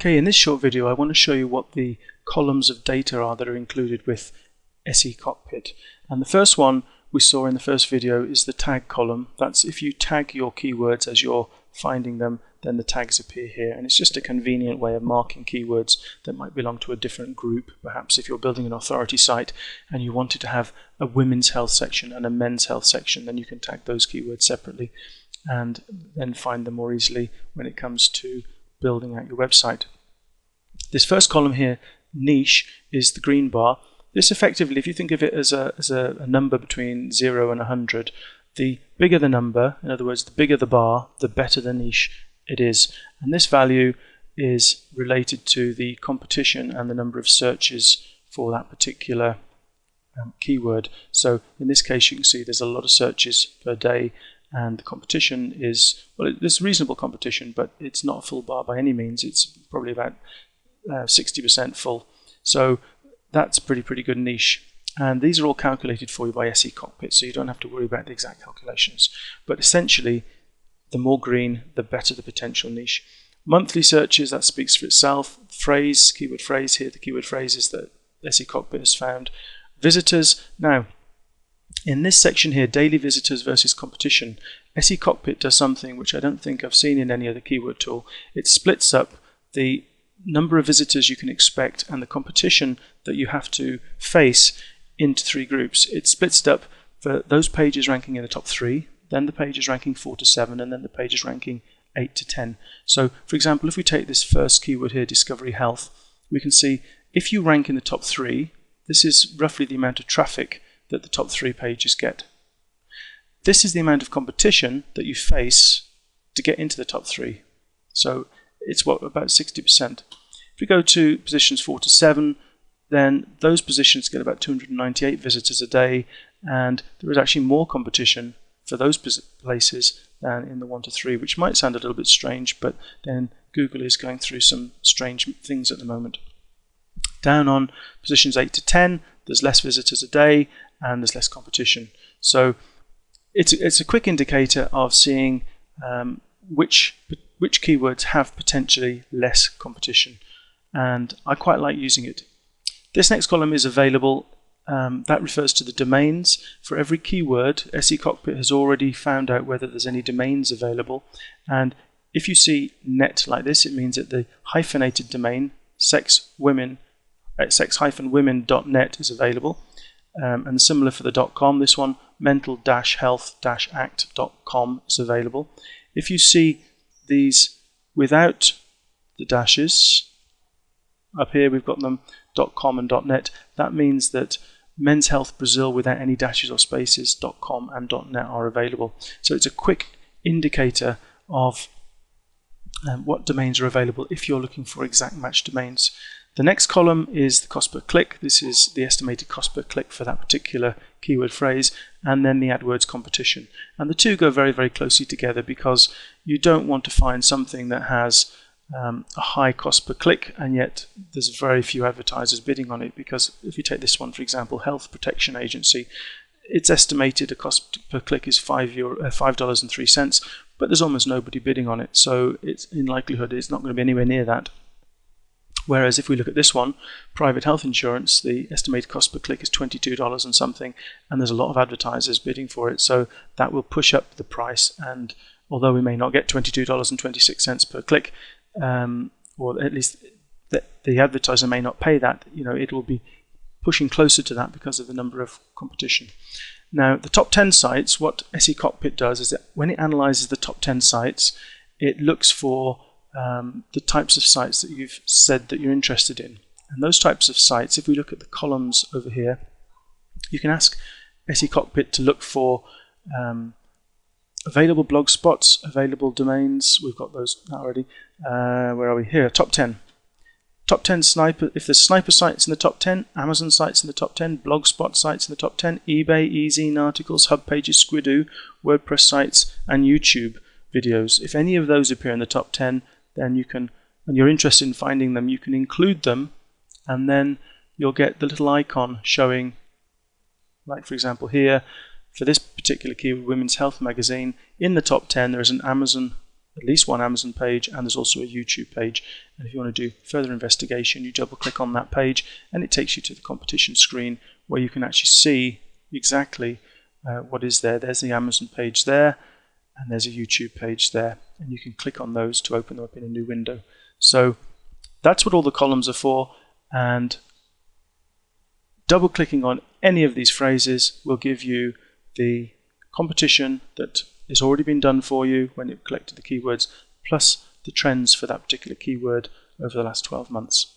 Okay, in this short video I want to show you what the columns of data are that are included with SE Cockpit. And the first one we saw in the first video is the tag column. That's if you tag your keywords as you're finding them, then the tags appear here. And it's just a convenient way of marking keywords that might belong to a different group. Perhaps if you're building an authority site and you wanted to have a women's health section and a men's health section, then you can tag those keywords separately and then find them more easily when it comes to building out your website. This first column here, niche, is the green bar. This effectively, if you think of it as a number between 0 and 100, the bigger the number, in other words, the bigger the bar, the better the niche it is. And this value is related to the competition and the number of searches for that particular keyword. So in this case, you can see there's a lot of searches per day, and the competition is, well, there's reasonable competition, but it's not a full bar by any means. It's probably about 60% full. So that's pretty good niche. And these are all calculated for you by SE Cockpit, so you don't have to worry about the exact calculations. But essentially, the more green, the better the potential niche. Monthly searches, that speaks for itself. Phrase, keyword phrase here, the keyword phrases that SE Cockpit has found. Visitors, now, in this section here, daily visitors versus competition, SE Cockpit does something which I don't think I've seen in any other keyword tool. It splits up the number of visitors you can expect and the competition that you have to face into three groups. It splits it up for those pages ranking in the top 3, then the pages ranking 4 to 7, and then the pages ranking 8 to 10. So, for example, if we take this first keyword here, discovery health, we can see if you rank in the top 3, this is roughly the amount of traffic that the top 3 pages get. This is the amount of competition that you face to get into the top 3. So it's what, about 60%. If we go to positions 4 to 7, then those positions get about 298 visitors a day, and there is actually more competition for those places than in the 1 to 3, which might sound a little bit strange, but then Google is going through some strange things at the moment. Down on positions 8 to 10, there's less visitors a day and there's less competition. So it's a quick indicator of seeing which keywords have potentially less competition, and I quite like using it. This next column is available. That refers to the domains. For every keyword, SE Cockpit has already found out whether there's any domains available, and if you see net like this, it means that the hyphenated domain sex-women.net is available, and similar for the .com. This one, mental-health-act.com, is available. If you see these without the dashes, up here we've got them .com and .net. That means that Men's Health Brazil without any dashes or spaces, .com and .net are available. So it's a quick indicator of what domains are available if you're looking for exact match domains. The next column is the cost per click. This is the estimated cost per click for that particular keyword phrase, and then the AdWords competition. And the two go very closely together, because you don't want to find something that has a high cost per click and yet there's very few advertisers bidding on it. Because if you take this one, for example, Health Protection Agency, its estimated cost per click is $5.03, but there's almost nobody bidding on it, so it's in likelihood it's not going to be anywhere near that. Whereas if we look at this one, private health insurance, the estimated cost per click is $22 and something, and there's a lot of advertisers bidding for it, so that will push up the price. And although we may not get $22.26 per click, or at least the advertiser may not pay that, it will be pushing closer to that because of the number of competition. Now, the top 10 sites, what SE Cockpit does is that when it analyzes the top 10 sites, it looks for the types of sites that you've said that you're interested in. And those types of sites, if we look at the columns over here, you can ask SE Cockpit to look for available blog spots, available domains. We've got those already. Where are we? Here, top 10. Top 10 sniper, if there's sniper sites in the top 10, Amazon sites in the top 10, blogspot sites in the top 10, eBay, eZine articles, hub pages, Squidoo, WordPress sites, and YouTube videos. If any of those appear in the top 10, then you can, and you're interested in finding them, you can include them, and then you'll get the little icon showing, like for example here, for this particular keyword, Women's Health Magazine, in the top 10 there is an Amazon at least one Amazon page, and there's also a YouTube page. And if you want to do further investigation, you double click on that page and it takes you to the competition screen where you can actually see exactly what is there. There's the Amazon page there, and there's a YouTube page there, and you can click on those to open them up in a new window. So that's what all the columns are for, and double clicking on any of these phrases will give you the competition that has already been done for you when you've collected the keywords, plus the trends for that particular keyword over the last 12 months.